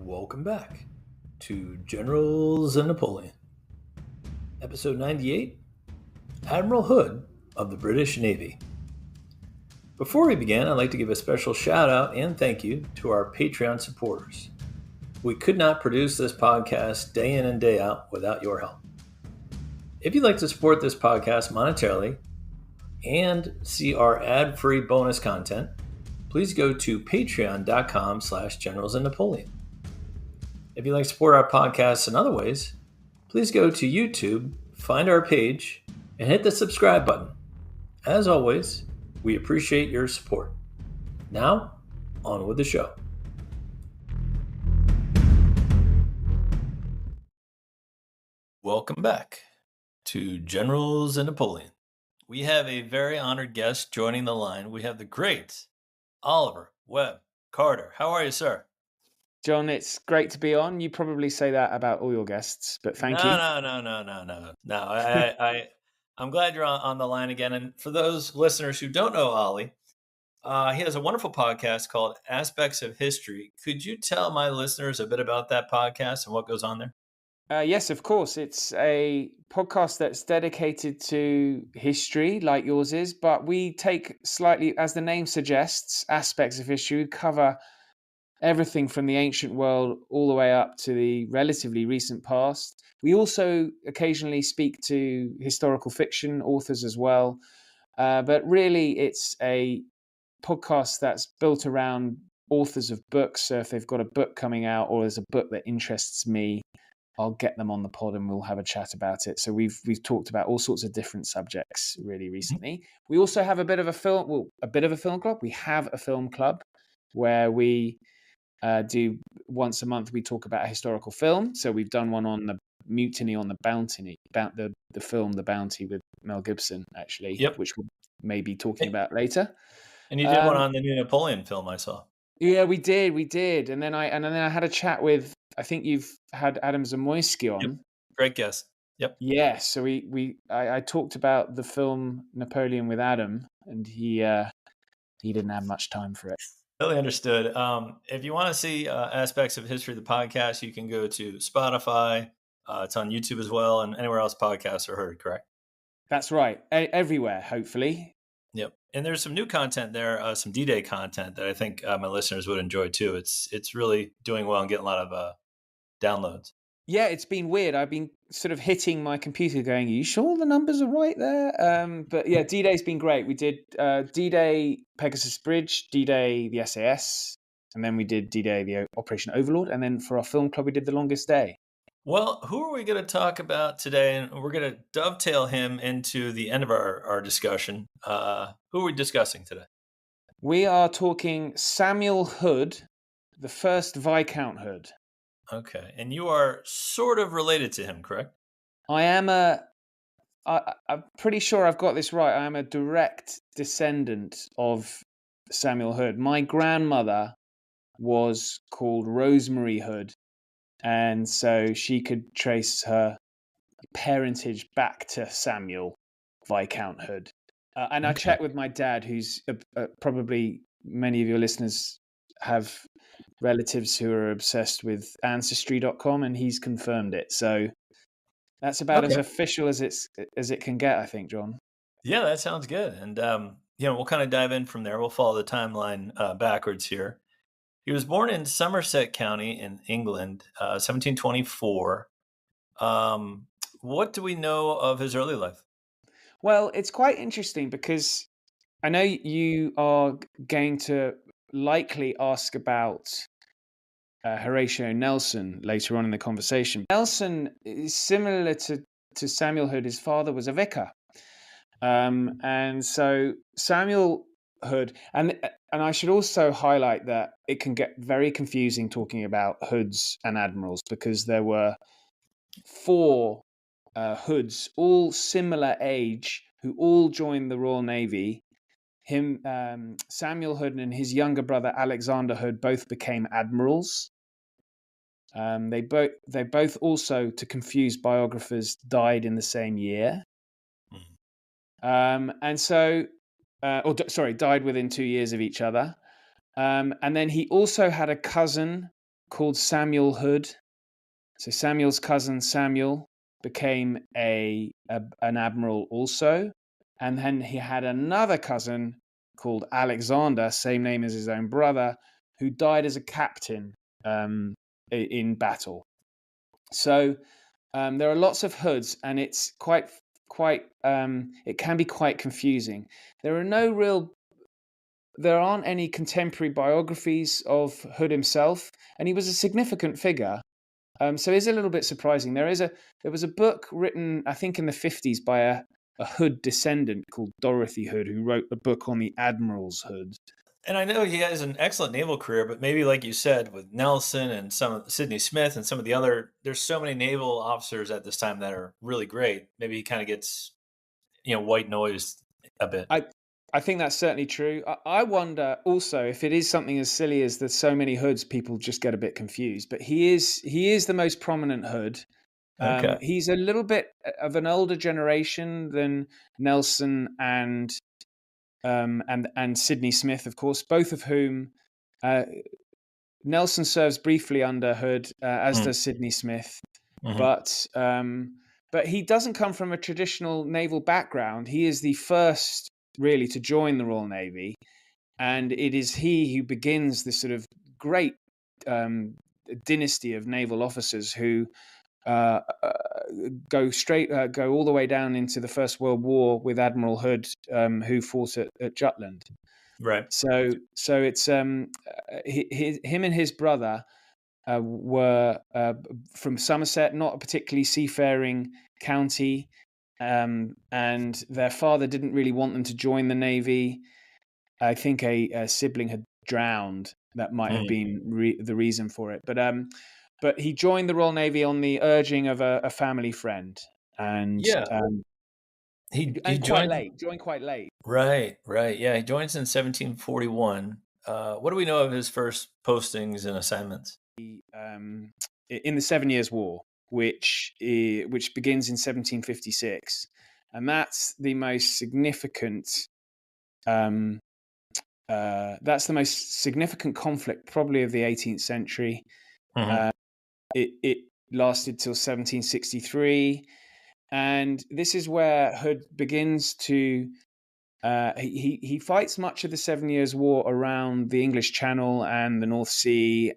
Welcome back to Generals and Napoleon, episode 98, Admiral Hood of the British Navy. Before we begin, I'd like to give a special shout out and thank you to our Patreon supporters. We could not produce this podcast day in and day out without your help. If you'd like to support this podcast monetarily and see our ad-free bonus content, please go to patreon.com/generalsandnapoleon. If you'd like to support our podcast in other ways, please go to YouTube, find our page, and hit the subscribe button. As always, we appreciate your support. Now, on with the show. Welcome back to Generals and Napoleon. We have a very honored guest joining the line. We have the great Oliver Webb Carter. How are you, sir? John, it's great to be on. You probably say that about all your guests, but thank you. No. I'm glad you're on the line again. And for those listeners who don't know Ollie, he has a wonderful podcast called Aspects of History. Could you tell my listeners a bit about that podcast and what goes on there? Yes, of course. It's a podcast that's dedicated to history, like yours is, but we take slightly, as the name suggests, aspects of history. We cover everything from the ancient world all the way up to the relatively recent past. We also occasionally speak to historical fiction authors as well. But really, it's a podcast that's built around authors of books. So if they've got a book coming out or there's a book that interests me, I'll get them on the pod and we'll have a chat about it. So we've talked about all sorts of different subjects really recently. We also have a bit of a film club. We have a film club where we do once a month. We talk about a historical film. So we've done one on the Mutiny on the Bounty, about the film The Bounty with Mel Gibson, actually, which we'll maybe talking about later. And you did one on the new Napoleon film, I saw. Yeah, we did. And then I had a chat with, I think you've had Adam Zamoyski on. Yep. Great guest. Yep. Yeah. So I talked about the film Napoleon with Adam, and he didn't have much time for it. Totally understood. If you want to see aspects of history of the podcast, you can go to Spotify. It's on YouTube as well, and anywhere else podcasts are heard, correct? That's right. Everywhere, hopefully. Yep. And there's some new content there, some D-Day content that I think my listeners would enjoy too. It's really doing well and getting a lot of downloads. Yeah, it's been weird. I've been sort of hitting my computer going, are you sure the numbers are right there? But yeah, D-Day's been great. We did D-Day Pegasus Bridge, D-Day the SAS, and then we did D-Day the Operation Overlord. And then for our film club, we did The Longest Day. Well, who are we going to talk about today? And we're going to dovetail him into the end of our discussion. Who are we discussing today? We are talking Samuel Hood, the first Viscount Hood. Okay. And you are sort of related to him, correct? I am I'm pretty sure I've got this right. I am a direct descendant of Samuel Hood. My grandmother was called Rosemary Hood. And so she could trace her parentage back to Samuel Viscount Hood. And I checked with my dad, who's probably many of your listeners have relatives who are obsessed with Ancestry.com, and he's confirmed it. So that's about as official as it can get, I think, John. Yeah, that sounds good. And we'll kind of dive in from there. We'll follow the timeline backwards here. He was born in Somerset County in England, 1724. What do we know of his early life? Well, it's quite interesting because I know you are going to likely ask about Horatio Nelson later on in the conversation. Nelson is similar to Samuel Hood. His father was a vicar. And so Samuel Hood, and I should also highlight that it can get very confusing talking about hoods and admirals, because there were 4 hoods, all similar age, who all joined the Royal Navy. Samuel Hood and his younger brother Alexander Hood both became admirals. They both also, to confuse biographers, died in the same year. And so died within 2 years of each other. And then he also had a cousin called Samuel Hood. So Samuel's cousin Samuel became an admiral also, and then he had another cousin called Alexander, same name as his own brother, who died as a captain in battle. So there are lots of Hoods, and it's quite it can be quite confusing. There aren't any contemporary biographies of Hood himself, and he was a significant figure. So it's a little bit surprising. There was a book written, I think, in the 50s by a Hood descendant called Dorothy Hood, who wrote a book on the Admiral's Hood. And I know he has an excellent naval career, but maybe like you said, with Nelson and Sidney Smith and some of the other, there's so many naval officers at this time that are really great. Maybe he kind of gets, white noise a bit. I think that's certainly true. I wonder also if it is something as silly as there's so many Hoods, people just get a bit confused. But he is the most prominent Hood. Okay. He's a little bit of an older generation than Nelson and Sidney Smith, of course, both of whom Nelson serves briefly under Hood, as does Sidney Smith, Mm-hmm. but he doesn't come from a traditional naval background. He is the first really to join the Royal Navy, and it is he who begins this sort of great dynasty of naval officers who go all the way down into the First World War with Admiral Hood, who fought at Jutland. Right. So it's him and his brother were from Somerset, not a particularly seafaring county, and their father didn't really want them to join the Navy. I think a sibling had drowned. That might have been the reason for it. But he joined the Royal Navy on the urging of a family friend, and Yeah. He joined quite late. Right. Yeah, he joins in 1741. What do we know of his first postings and assignments? In the 7 Years' War, which begins in 1756, and that's the most significant. That's the most significant conflict, probably of the 18th century. Mm-hmm. It lasted till 1763, and this is where Hood begins to. He fights much of the 7 Years' War around the English Channel and the North Sea.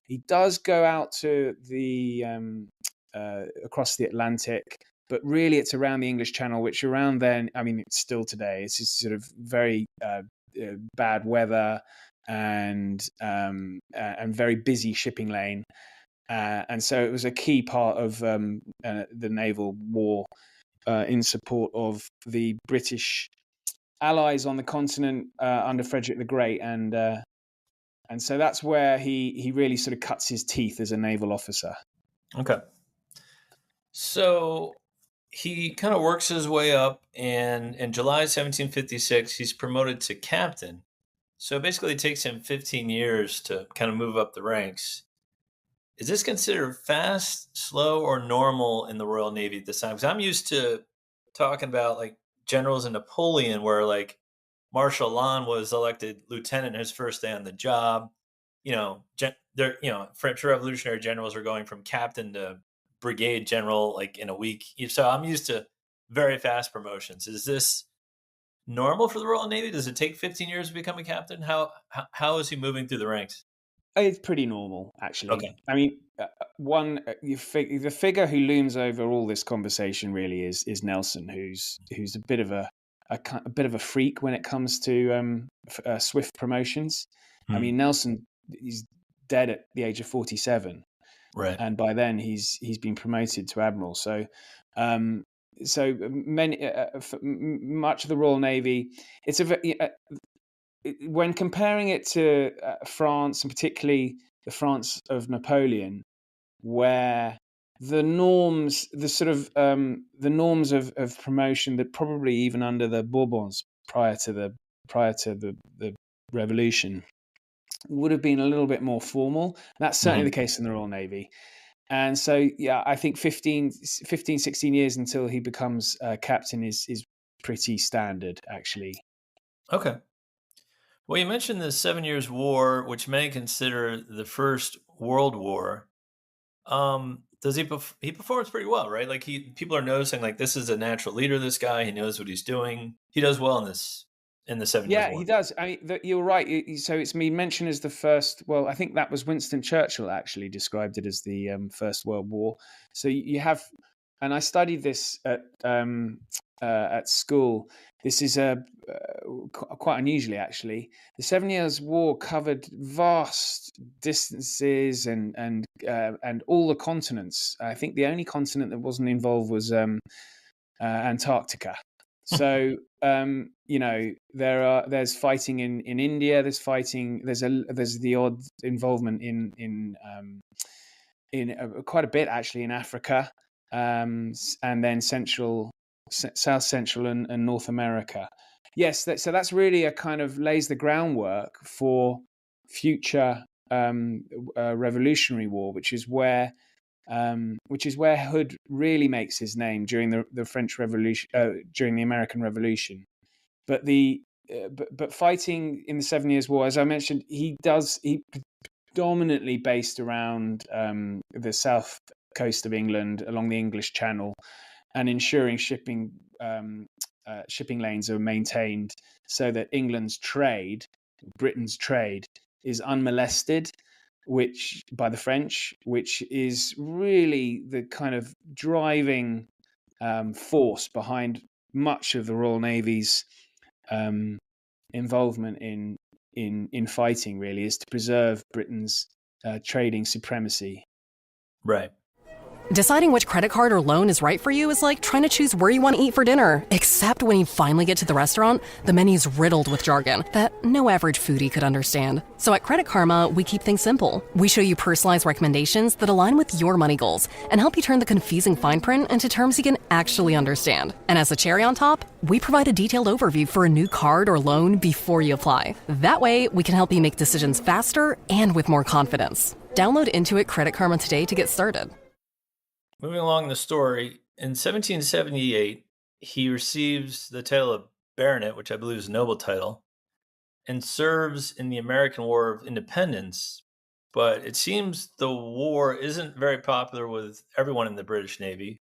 He does go out to the across the Atlantic, but really it's around the English Channel, which around then, I mean, it's still today. It's just sort of very bad weather and very busy shipping lane. And so it was a key part of the naval war in support of the British allies on the continent under Frederick the Great, and so that's where he really sort of cuts his teeth as a naval officer. Okay. So he kind of works his way up, and in July 1756, he's promoted to captain. So basically, it takes him 15 years to kind of move up the ranks. Is this considered fast, slow, or normal in the Royal Navy at this time? Because I'm used to talking about like generals in Napoleon, where like Marshal Lannes was elected lieutenant his first day on the job. French Revolutionary generals are going from captain to brigade general like in a week. So I'm used to very fast promotions. Is this normal for the Royal Navy? Does it take 15 years to become a captain? How is he moving through the ranks? It's pretty normal, actually. Okay. I mean, the figure who looms over all this conversation really is Nelson, who's a bit of a freak when it comes to swift promotions. I mean, Nelson, he's dead at the age of 47, Right. and by then he's been promoted to admiral. So much of the Royal Navy, it's when comparing it to France, and particularly the France of Napoleon, where the norms of promotion, that probably even under the Bourbons prior to the revolution, would have been a little bit more formal. That's certainly the case in the Royal Navy. And so, yeah, I think 15, 16 years until he becomes captain is pretty standard, actually. Okay. Well, you mentioned the 7 Years' War, which many consider the First World War. Does he performs pretty well, right? Like people are noticing like this is a natural leader. This guy, he knows what he's doing. He does well in the 7 Years' Yeah, he War. does. I mean, you're right. So it's me mentioned as the first. Well, I think that was Winston Churchill actually described it as the First World War. So you have, and I studied this at school. This is quite unusually actually. The 7 Years' War covered vast distances and all the continents. I think the only continent that wasn't involved was Antarctica. So there's fighting in India. There's fighting. There's the odd involvement in quite a bit actually in Africa, and then South Central and North America. Yes, so that's really a kind of lays the groundwork for future Revolutionary War, which is where Hood really makes his name during the French Revolution, during the American Revolution. But but fighting in the 7 Years' War, as I mentioned, he predominantly based around the south coast of England, along the English Channel, and ensuring shipping lanes are maintained so that Britain's trade, is unmolested, which by the French, which is really the kind of driving force behind much of the Royal Navy's involvement in fighting. Really, is to preserve Britain's trading supremacy. Right. Deciding which credit card or loan is right for you is like trying to choose where you want to eat for dinner. Except when you finally get to the restaurant, the menu's riddled with jargon that no average foodie could understand. So at Credit Karma, we keep things simple. We show you personalized recommendations that align with your money goals and help you turn the confusing fine print into terms you can actually understand. And as a cherry on top, we provide a detailed overview for a new card or loan before you apply. That way, we can help you make decisions faster and with more confidence. Download Intuit Credit Karma today to get started. Moving along the story, in 1778, he receives the title of baronet, which I believe is a noble title, and serves in the American War of Independence. But it seems the war isn't very popular with everyone in the British Navy.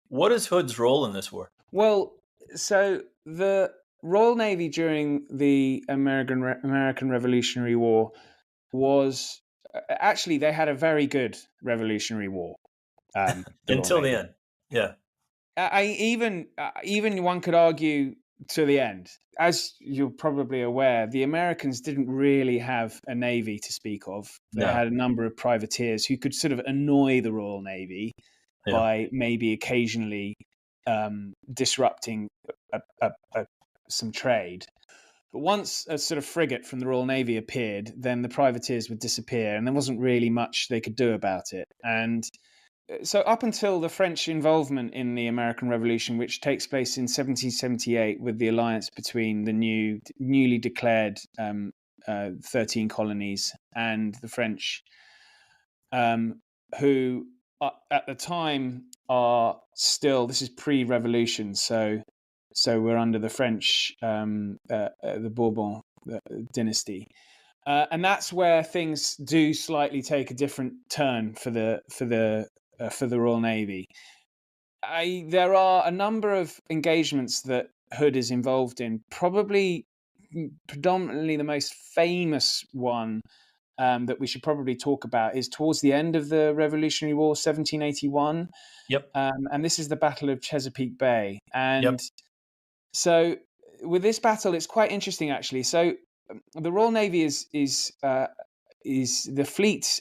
What is Hood's role in this war? Well, so the Royal Navy during the American Revolutionary War was actually, they had a very good Revolutionary War. Until the end. Yeah. Even one could argue to the end. As you're probably aware, the Americans didn't really have a navy to speak of. They had a number of privateers who could sort of annoy the Royal Navy by maybe occasionally disrupting some trade. But once a sort of frigate from the Royal Navy appeared, then the privateers would disappear, and there wasn't really much they could do about it. And so up until the French involvement in the American Revolution, which takes place in 1778 with the alliance between the newly declared 13 colonies and the French, who at the time are still, this is pre-revolution, so we're under the French, the Bourbon dynasty. And that's where things do slightly take a different turn for the Royal Navy. There are a number of engagements that Hood is involved in. Probably, predominantly, the most famous one that we should probably talk about is towards the end of the Revolutionary War, 1781. Yep. And this is the Battle of Chesapeake Bay. And so, with this battle, it's quite interesting actually. So, the Royal Navy is the fleet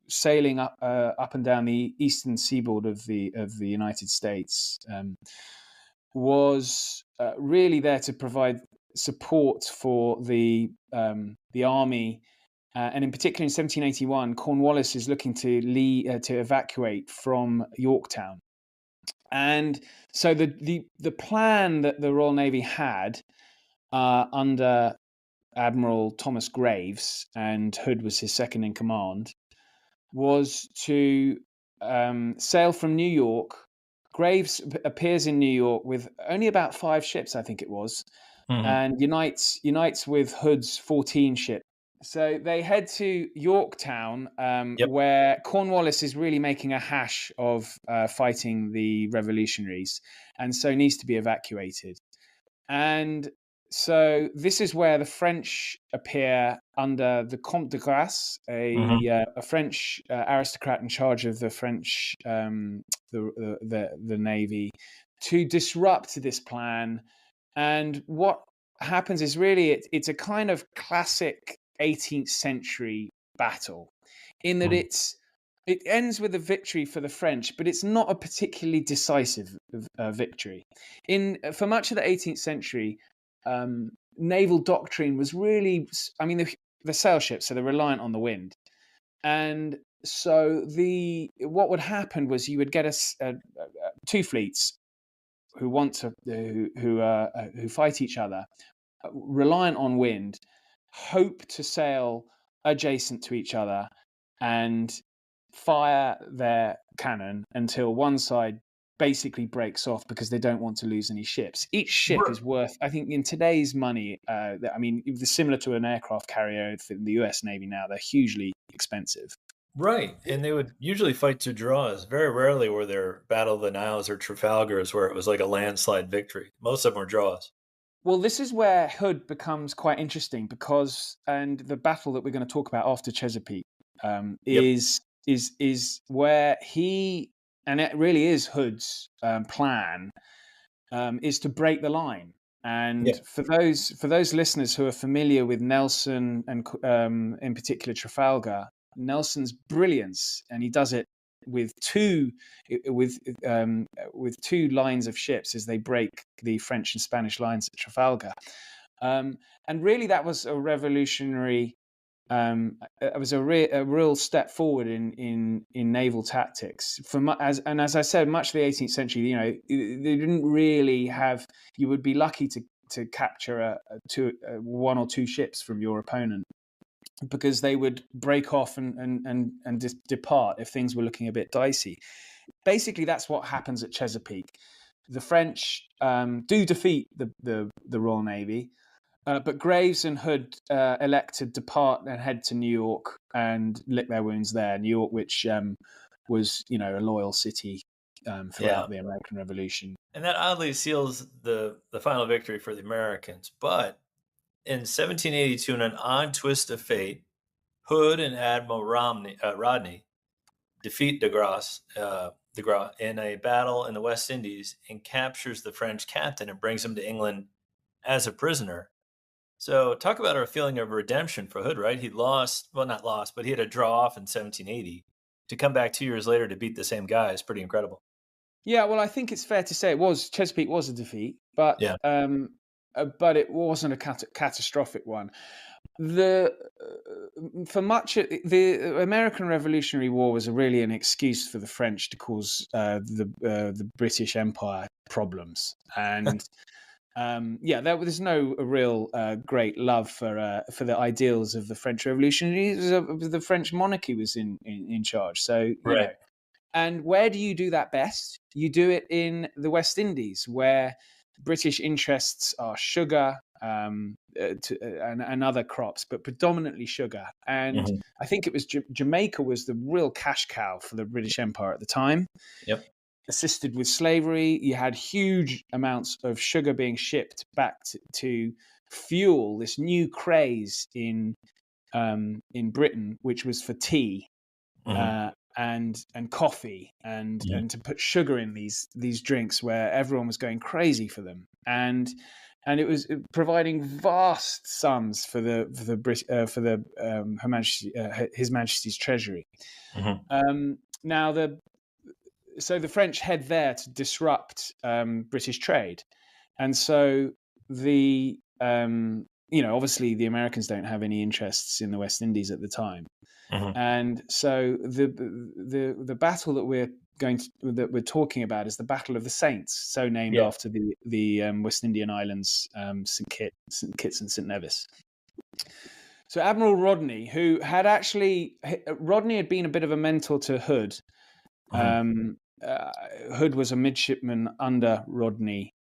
sailing up and down the eastern seaboard of the United States was really there to provide support for the army, and in particular in 1781, Cornwallis is looking to evacuate from Yorktown, and so the plan that the Royal Navy had under Admiral Thomas Graves, and Hood was his second in command, was to sail from New York. Graves appears in New York with only about 5 ships, I think it was, and unites with Hood's 14 ship. So they head to Yorktown, Yep. where Cornwallis is really making a hash of fighting the revolutionaries, and so needs to be evacuated. And so this is where the French appear under the Comte de Grasse, a French aristocrat in charge of the French the navy, to disrupt this plan. And what happens is really it's a kind of classic 18th century battle, in that it ends with a victory for the French, but it's not a particularly decisive victory. For much of the 18th century, naval doctrine was really, I mean, the sail ships, so they're reliant on the wind, and so what would happen was you would get two fleets who fight each other, reliant on wind, hope to sail adjacent to each other and fire their cannon until one side basically breaks off because they don't want to lose any ships. Each ship is worth, I think, in today's money, I mean, similar to an aircraft carrier in the US Navy now, they're hugely expensive. Right, and they would usually fight to draws. Very rarely were there Battle of the Niles or Trafalgars where it was like a landslide victory. Most of them were draws. Well, this is where Hood becomes quite interesting because, and the battle that we're going to talk about after Chesapeake is where he, and it really is Hood's plan, is to break the line. And for those listeners who are familiar with Nelson and in particular Trafalgar, Nelson's brilliance, and he does it with two lines of ships as they break the French and Spanish lines at Trafalgar, and really that was a revolutionary. It was a real step forward in naval tactics. As I said, much of the 18th century, they didn't really have. You would be lucky to capture one or two ships from your opponent, because they would break off and depart if things were looking a bit dicey. Basically, that's what happens at Chesapeake. The French do defeat the Royal Navy, but Graves and Hood elect to depart and head to New York and lick their wounds there. New York, which was a loyal city throughout the American Revolution. And that oddly seals the final victory for the Americans. But in 1782, in an odd twist of fate, Hood and Admiral Rodney defeat de Grasse in a battle in the West Indies and captures the French captain and brings him to England as a prisoner. So talk about a feeling of redemption for Hood, right? He not lost, but he had to draw off in 1780. To come back 2 years later to beat the same guy is pretty incredible. Yeah, well, I think it's fair to say Chesapeake was a defeat, but it wasn't a catastrophic one. For much of the American Revolutionary War was really an excuse for the French to cause the British Empire problems, and there's no real great love for the ideals of the French Revolution. The French monarchy was in charge, so you know. And where do you do that best? You do it in the West Indies, where British interests are sugar and other crops, but predominantly sugar. And I think it was Jamaica was the real cash cow for the British Empire at the time. Yep. Assisted with slavery, you had huge amounts of sugar being shipped back to fuel this new craze in Britain, which was for tea. And coffee and to put sugar in these drinks where everyone was going crazy for them, and it was providing vast sums for His Majesty's treasury. Now so the French head there to disrupt British trade, and so obviously the Americans don't have any interests in the West Indies at the time. And so the battle that we're talking about is the Battle of the Saints, so named after the West Indian islands, St. Kitts and St. Nevis. So Admiral Rodney, Rodney had been a bit of a mentor to Hood. Hood was a midshipman under Rodney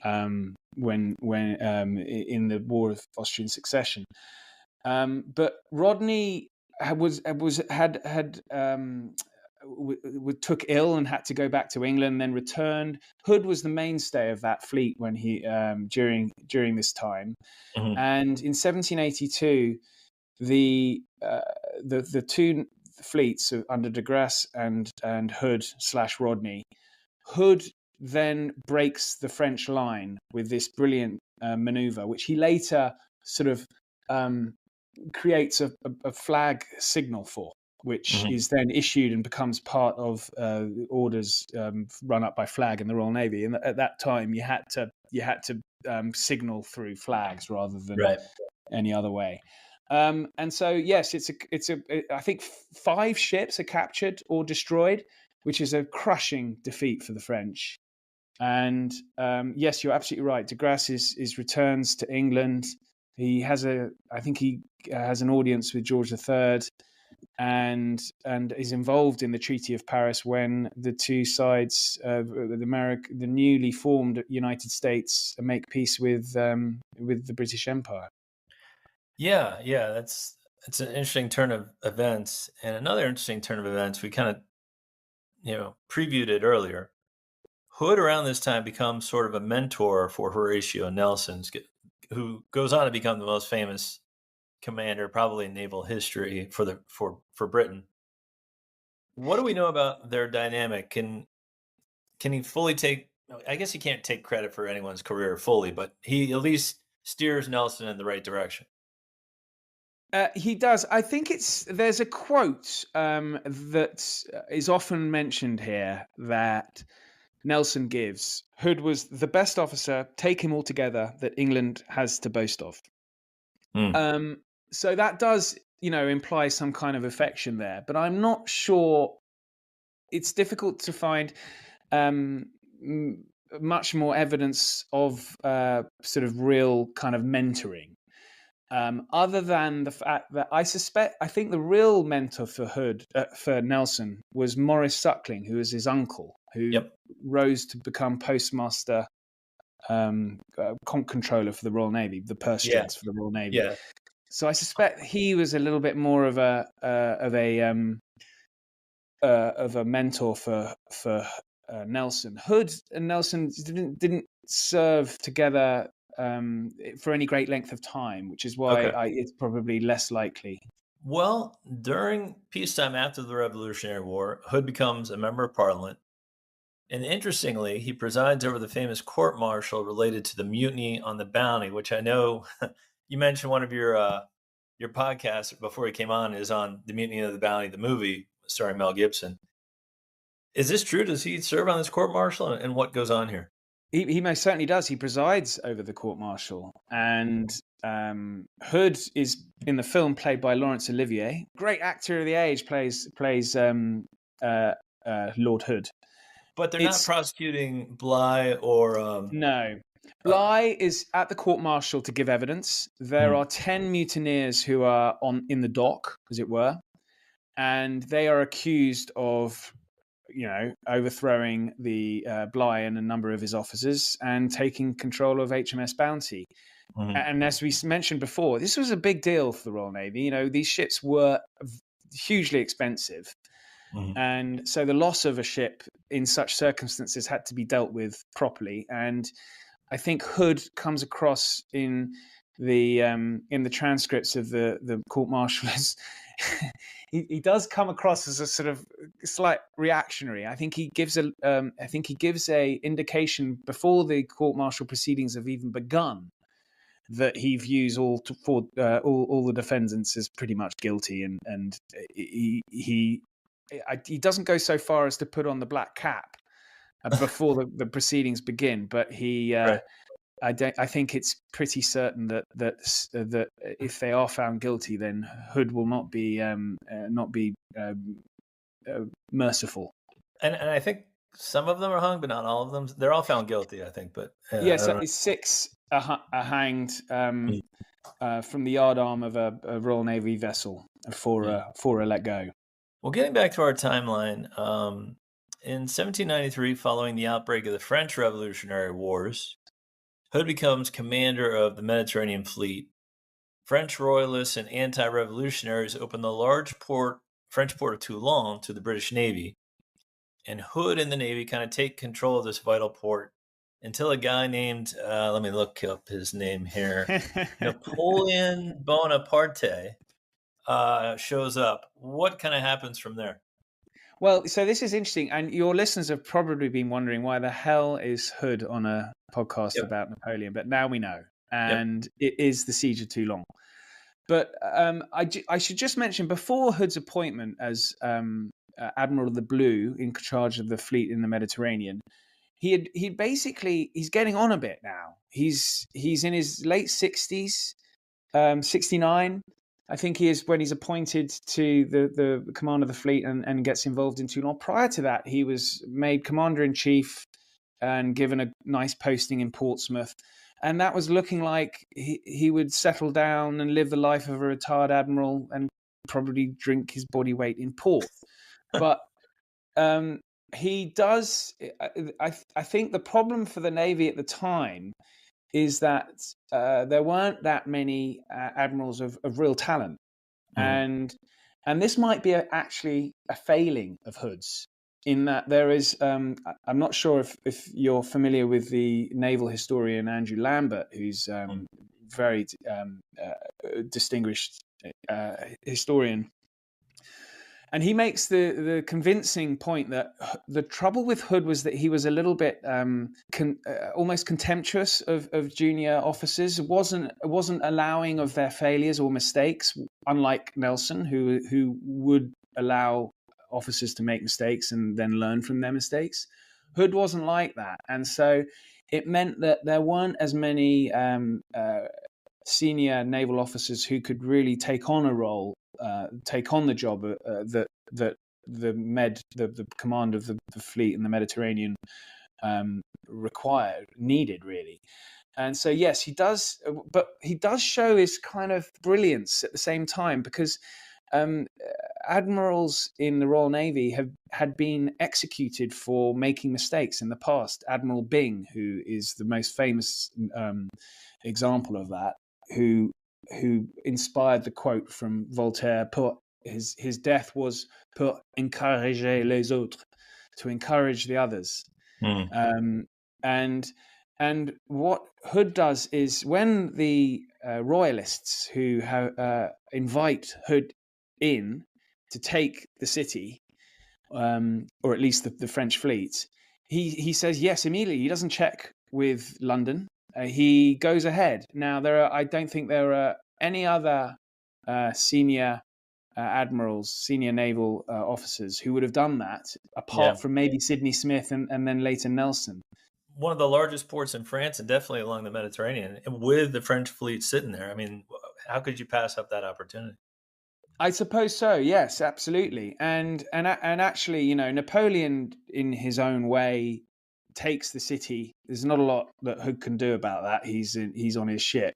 when in the War of Austrian Succession. But Rodney took ill and had to go back to England, then returned. Hood was the mainstay of that fleet when he during this time, and in 1782, the two fleets under de Grasse and Hood / Rodney. Hood then breaks the French line with this brilliant maneuver, which he later sort of creates a flag signal for, which is then issued and becomes part of orders run up by flag in the Royal Navy. And at that time, you had to signal through flags rather than any other way. And so, yes, I think 5 ships are captured or destroyed, which is a crushing defeat for the French. And yes, you're absolutely right. De Grasse returns to England. He has an audience with George III, and is involved in the Treaty of Paris when the two sides, the newly formed United States, make peace with the British Empire. Yeah, that's an interesting turn of events, and another interesting turn of events. We kind of previewed it earlier. Hood around this time becomes sort of a mentor for Horatio Nelson, who goes on to become the most famous commander probably in naval history for Britain. What do we know about their dynamic? Can he fully take? I guess he can't take credit for anyone's career fully, but he at least steers Nelson in the right direction. He does. I think there's a quote that is often mentioned here that Nelson gives. Hood was the best officer, take him all together, that England has to boast of. So that does, imply some kind of affection there, but I'm not sure. It's difficult to find much more evidence of sort of real kind of mentoring. Other than the fact that I think the real mentor for Nelson was Maurice Suckling, who was his uncle, who rose to become postmaster, controller for the Royal Navy, the purse strings for the Royal Navy. Yeah. So I suspect he was a little bit more of a mentor for Nelson. Hood and Nelson didn't serve together for any great length of time, which is why it's probably less likely. Well, during peacetime after the Revolutionary War, Hood becomes a member of Parliament. And interestingly, he presides over the famous court-martial related to the mutiny on the Bounty, which I know you mentioned one of your podcasts before he came on is on the Mutiny of the Bounty, the movie starring Mel Gibson. Is this true? Does he serve on this court-martial, and what goes on here? He most certainly does. He presides over the court-martial, and Hood is in the film played by Laurence Olivier. Great actor of the age, plays Lord Hood. But they're not prosecuting Bligh or... No. Bligh is at the court-martial to give evidence. There are 10 mutineers who are in the dock, as it were, and they are accused of overthrowing the Bligh and a number of his officers and taking control of HMS Bounty. And as we mentioned before, this was a big deal for the Royal Navy. These ships were hugely expensive. And so the loss of a ship in such circumstances had to be dealt with properly. And I think Hood comes across in the transcripts of the court-martial as he does come across as a sort of slight reactionary. I think he gives a indication before the court-martial proceedings have even begun that he views all the defendants as pretty much guilty, and he doesn't go so far as to put on the black cap before the proceedings begin, but he. I think it's pretty certain that if they are found guilty, then Hood will not be merciful. And I think some of them are hung, but not all of them. They're all found guilty, I think. But yes, 6 are hanged from the yardarm of a Royal Navy vessel for a let go. Well, getting back to our timeline, in 1793, following the outbreak of the French Revolutionary Wars, Hood becomes commander of the Mediterranean fleet. French royalists and anti-revolutionaries open the French port of Toulon to the British Navy, and Hood and the Navy kind of take control of this vital port until a guy named, let me look up his name here, Napoleon Bonaparte shows up. What kind of happens from there? Well, so this is interesting, and your listeners have probably been wondering why the hell is Hood on a podcast Yep. about Napoleon, but now we know, Yep. and it is the Siege of Toulon. But I should just mention, before Hood's appointment as Admiral of the Blue in charge of the fleet in the Mediterranean, he's getting on a bit now. He's in his late 60s, 69. I think he is when he's appointed to the command of the fleet and gets involved in Toulon. Prior to that, he was made commander-in-chief and given a nice posting in Portsmouth. And that was looking like he would settle down and live the life of a retired admiral and probably drink his body weight in port. But he does. I think the problem for the Navy at the time is that there weren't that many admirals of real talent, and this might be actually a failing of Hood's, in that there is. I'm not sure if you're familiar with the naval historian Andrew Lambert, who's very distinguished historian. And he makes the convincing point that the trouble with Hood was that he was a little bit almost contemptuous of junior officers. Wasn't allowing of their failures or mistakes, unlike Nelson, who would allow officers to make mistakes and then learn from their mistakes. Hood wasn't like that, and so it meant that there weren't as many senior naval officers who could really take on a role. Take on the job that the command of the fleet in the Mediterranean needed really. And so yes, he does, but he does show his kind of brilliance at the same time, because admirals in the Royal Navy had been executed for making mistakes in the past. Admiral Byng, who is the most famous example of that, who inspired the quote from Voltaire, his death was pour encourager les autres, to encourage the others. And what Hood does is, when the royalists who invite Hood in to take the city, or at least the French fleet, he says yes immediately. He doesn't check with London. He goes ahead. Now, I don't think there are any other senior admirals, senior naval officers who would have done that, apart from maybe Sidney Smith and then later Nelson. One of the largest ports in France, and definitely along the Mediterranean, with the French fleet sitting there. I mean, how could you pass up that opportunity? I suppose so. Yes, absolutely. And actually, Napoleon, in his own way, takes the city. There's not a lot that Hood can do about that. He's on his ship.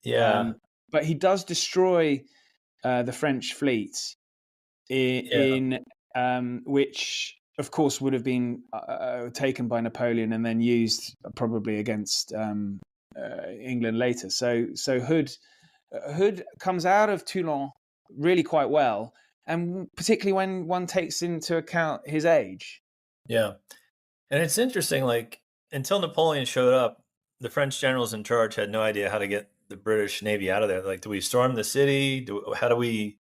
Yeah. But he does destroy the French fleet in which, of course, would have been taken by Napoleon and then used probably against England later. So Hood comes out of Toulon really quite well, and particularly when one takes into account his age. Yeah. And it's interesting, like, until Napoleon showed up, the French generals in charge had no idea how to get the British Navy out of there. Like, do we storm the city? How do we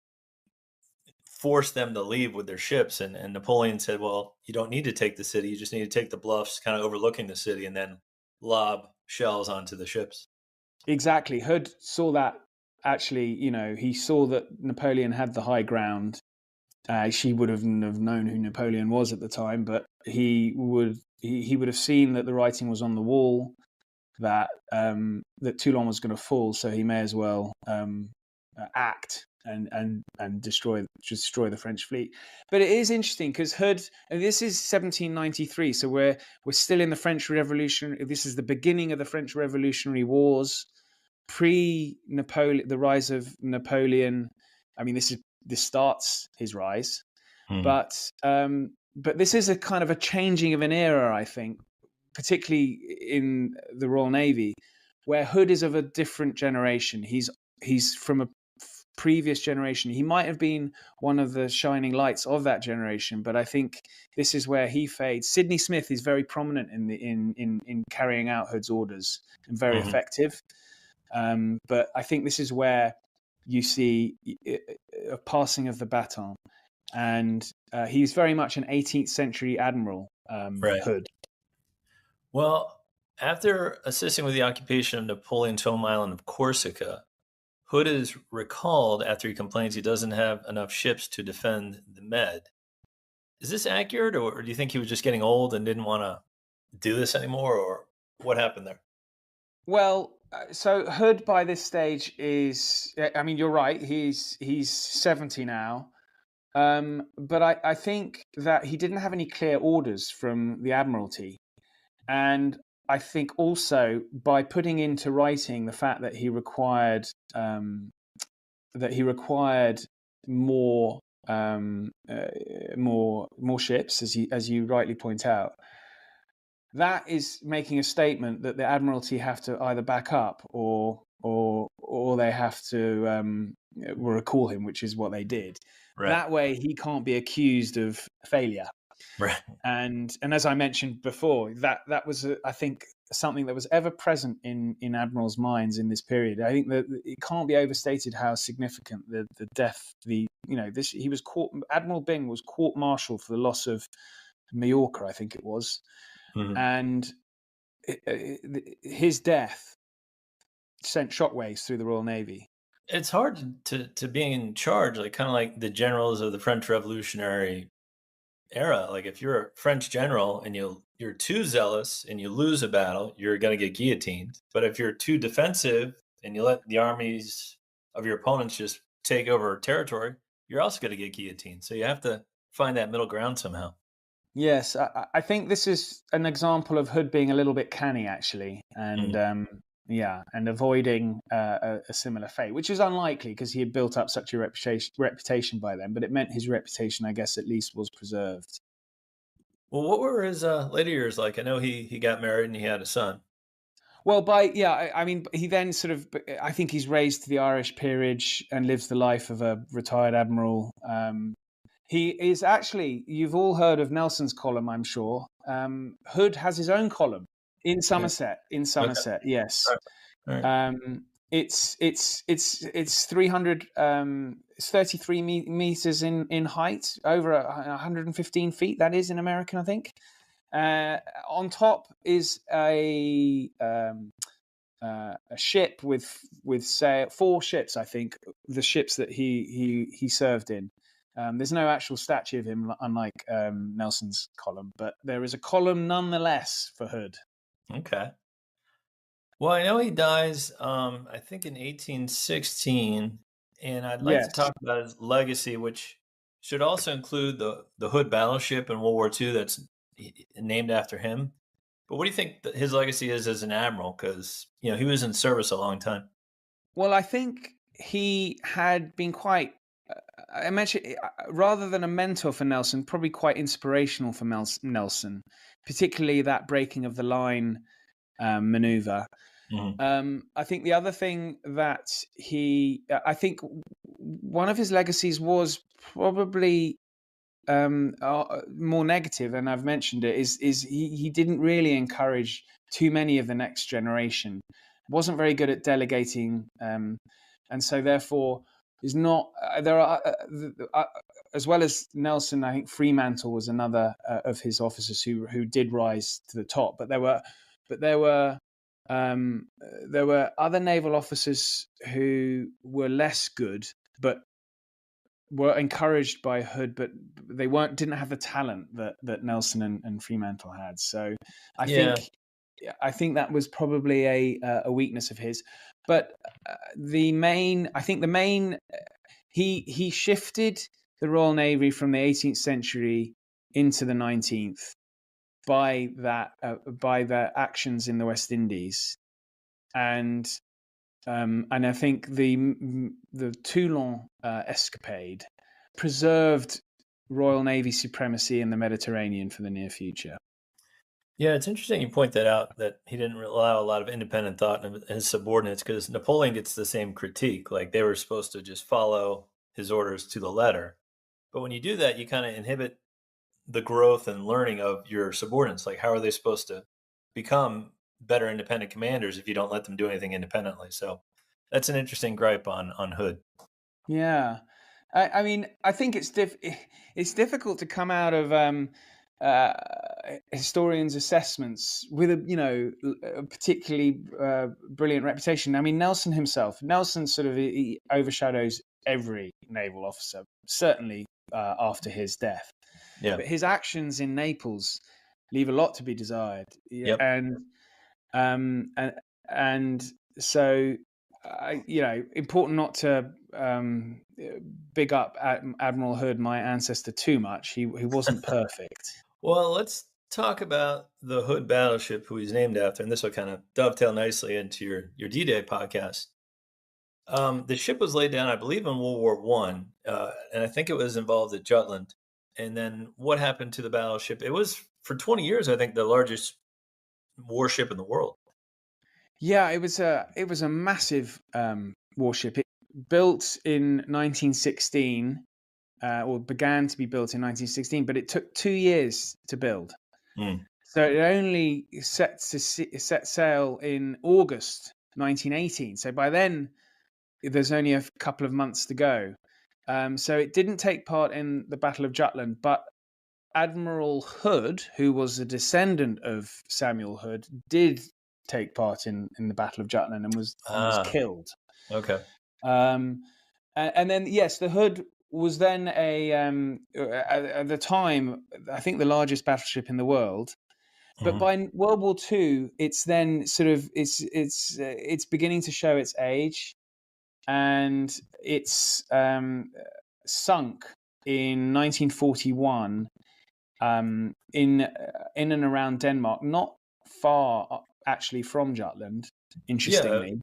force them to leave with their ships? And Napoleon said, well, you don't need to take the city. You just need to take the bluffs kind of overlooking the city and then lob shells onto the ships. Exactly. Hood saw that. Actually, he saw that Napoleon had the high ground. She would have known who Napoleon was at the time, but he would have seen that the writing was on the wall, that Toulon was going to fall, so he may as well act and destroy the French fleet. But it is interesting because Hood, and this is 1793, so we're still in the French Revolution. This is the beginning of the French Revolutionary Wars, pre-Napoleon, the rise of Napoleon. I mean, this starts his rise, but this is a kind of a changing of an era, I think, particularly in the Royal Navy, where Hood is of a different generation. He's from a previous generation. He might have been one of the shining lights of that generation, but I think this is where he fades. Sidney Smith is very prominent in carrying out Hood's orders and very effective. But I think this is where you see a passing of the baton, and he's very much an 18th century admiral, Right. Hood. Well, after assisting with the occupation of Napoleon's home island of Corsica, Hood is recalled after he complains he doesn't have enough ships to defend the Med. Is this accurate, or do you think he was just getting old and didn't want to do this anymore, or what happened there? Well, so Hood by this stage is, I mean, you're right. He's 70 now. But I think that he didn't have any clear orders from the Admiralty. And I think also by putting into writing the fact that he required more more ships, as you rightly point out, that is making a statement that the Admiralty have to either back up or they have to recall him, which is what they did. Right. That way, he can't be accused of failure. Right. And as I mentioned before, that was I think something that was ever present in admirals' minds in this period. I think that it can't be overstated how significant the death. He was court. Admiral Byng was court-martialed for the loss of Majorca, I think it was, and his death sent shockwaves through the Royal Navy. It's hard to be in charge, like kind of like the generals of the French Revolutionary era. Like if you're a French general and you're too zealous and you lose a battle, you're going to get guillotined. But if you're too defensive and you let the armies of your opponents just take over territory, you're also going to get guillotined. So you have to find that middle ground somehow. Yes, I think this is an example of Hood being a little bit canny, actually, and and avoiding a similar fate, which is unlikely because he had built up such a reputation by then. But it meant his reputation, I guess, at least was preserved. Well, what were his later years like? I know he got married and he had a son. Well, I mean, he then sort of, I think he's raised to the Irish peerage and lives the life of a retired admiral. He is actually, you've all heard of Nelson's column, I'm sure. Hood has his own column in Somerset. Okay. Yes. All right. It's 300. It's 33 meters in height, over 115 feet. That is in American, I think. On top is a ship with say 4 ships. I think the ships that he served in. There's no actual statue of him, unlike Nelson's column, but there is a column nonetheless for Hood. Okay. Well, I know he dies, I think in 1816, and I'd like to talk about his legacy, which should also include the Hood battleship in World War II that's named after him. But what do you think his legacy is as an admiral? Because he was in service a long time. Well, I think he had been quite. I mentioned, rather than a mentor for Nelson, probably quite inspirational for Nelson, particularly that breaking of the line maneuver. I think the other thing that I think one of his legacies was probably more negative, and I've mentioned it, is he didn't really encourage too many of the next generation, wasn't very good at delegating, and so therefore is not. There are as well as Nelson, I think Fremantle was another of his officers who did rise to the top, but there were other naval officers who were less good, but were encouraged by Hood, but they didn't have the talent that Nelson and Fremantle had. So I think that was probably a weakness of his. But he shifted the Royal Navy from the 18th century into the 19th by their actions in the West Indies, and I think the Toulon escapade preserved Royal Navy supremacy in the Mediterranean for the near future. Yeah, it's interesting you point that out, that he didn't allow a lot of independent thought in his subordinates, because Napoleon gets the same critique. Like they were supposed to just follow his orders to the letter. But when you do that, you kind of inhibit the growth and learning of your subordinates. Like, how are they supposed to become better independent commanders if you don't let them do anything independently? So that's an interesting gripe on Hood. Yeah, I mean, I think it's difficult to come out of uh, historians' assessments with a particularly brilliant reputation. I mean, Nelson sort of he overshadows every naval officer, certainly after his death. Yeah. But his actions in Naples leave a lot to be desired. Yeah, Yep. um, and and so important not to big up Admiral Hood, my ancestor, too much. He wasn't perfect. Well, let's talk about the Hood battleship, who he's named after, and this will kind of dovetail nicely into your D-Day podcast. The ship was laid down, I believe, in World War One, and I think it was involved at Jutland. And then what happened to the battleship? It was for 20 years, I think, the largest warship in the world. Yeah, it was a massive warship. It built in 1916, or began to be built in 1916, but it took 2 years to build. Mm. So it only set sail in August 1918. So by then, there's only a couple of months to go. So it didn't take part in the Battle of Jutland, but Admiral Hood, who was a descendant of Samuel Hood, did take part in the Battle of Jutland and was killed. Okay. And then, yes, the Hood was then at the time, I think, the largest battleship in the world. But by World War II, it's then sort of it's beginning to show its age, and it's sunk in 1941 in and around Denmark, not far actually from Jutland. Interestingly,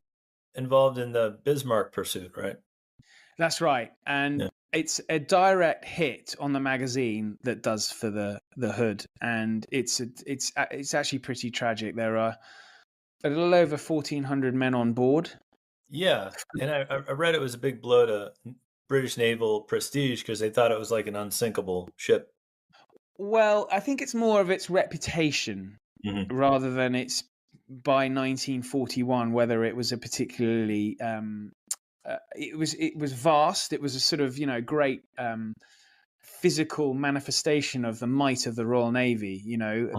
involved in the Bismarck pursuit, right? That's right, and it's a direct hit on the magazine that does for the Hood, and it's actually pretty tragic. There are a little over 1,400 men on board. Yeah, and I read it was a big blow to British naval prestige because they thought it was like an unsinkable ship. Well, I think it's more of its reputation rather than its by 1941 whether it was a particularly it was vast. It was a sort of great physical manifestation of the might of the Royal Navy.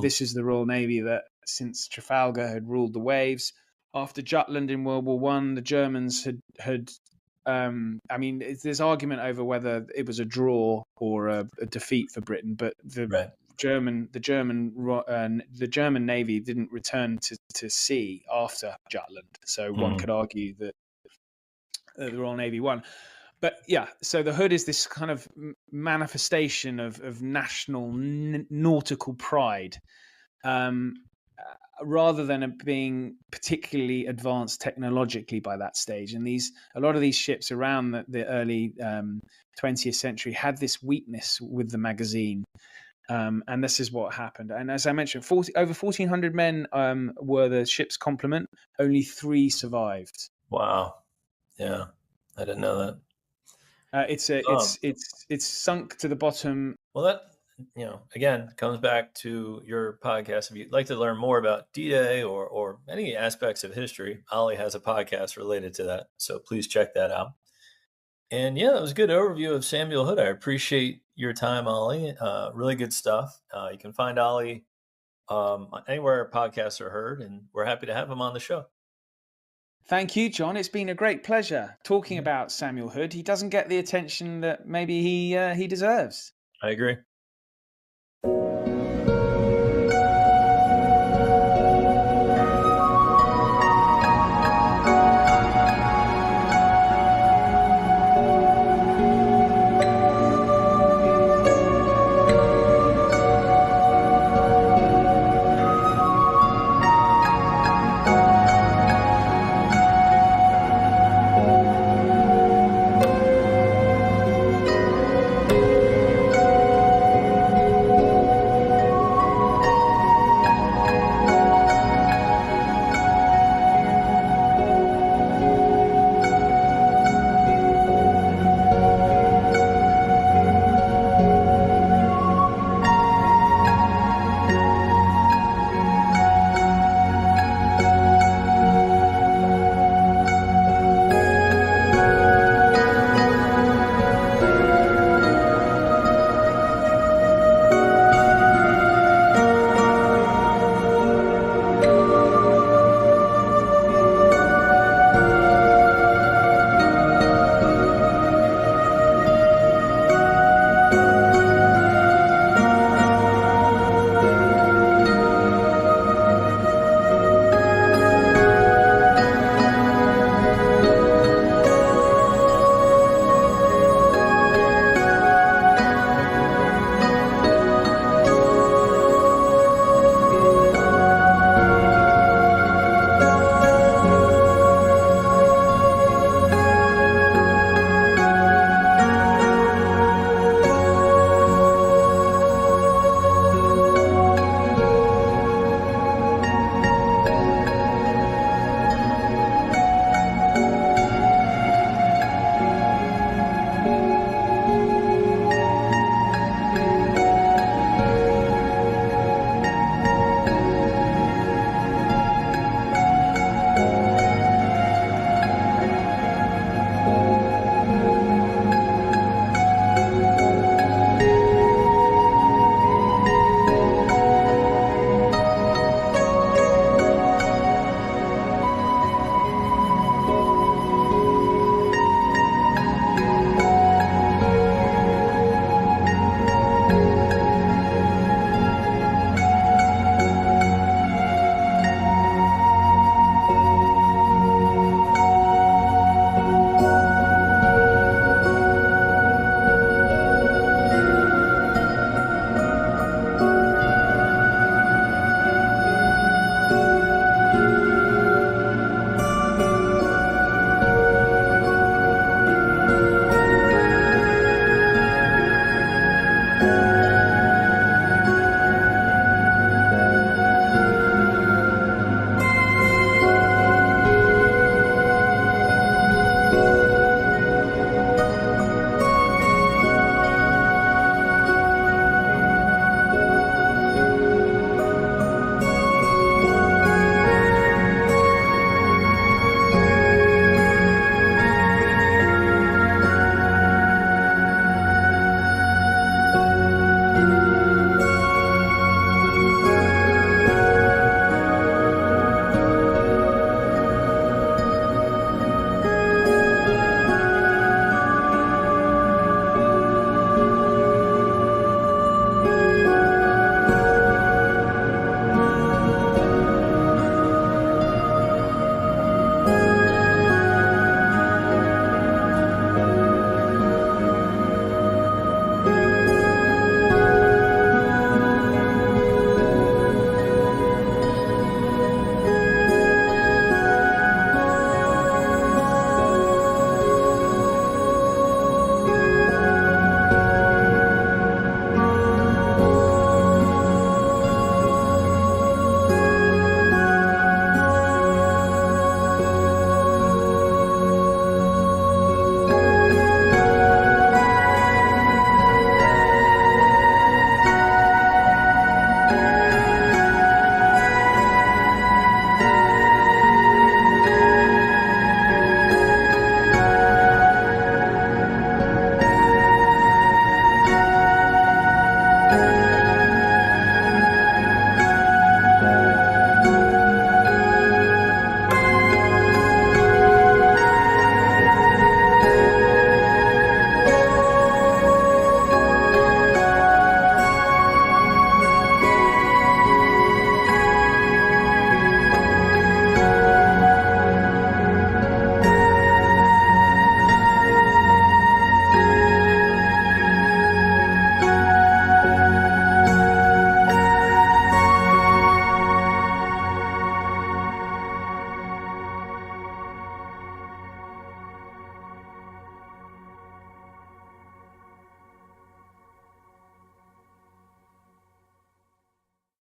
This is the Royal Navy that, since Trafalgar, had ruled the waves. After Jutland in World War One, the Germans had I mean, there's argument over whether it was a draw or a defeat for Britain, but the German Navy didn't return to sea after Jutland, so one could argue that the Royal Navy won. But yeah, so the Hood is this kind of manifestation of national nautical pride, rather than it being particularly advanced technologically by that stage. And a lot of these ships around the early 20th century had this weakness with the magazine. And this is what happened. And as I mentioned, over 1,400 men were the ship's complement. Only 3 survived. Wow. Yeah, I didn't know that. It's sunk to the bottom. Well, that again comes back to your podcast. If you'd like to learn more about D-Day or any aspects of history, Ollie has a podcast related to that. So please check that out. And yeah, that was a good overview of Samuel Hood. I appreciate your time, Ollie. Really good stuff. You can find Ollie anywhere podcasts are heard, and we're happy to have him on the show. Thank you, John. It's been a great pleasure talking about Samuel Hood. He doesn't get the attention that maybe he deserves. I agree.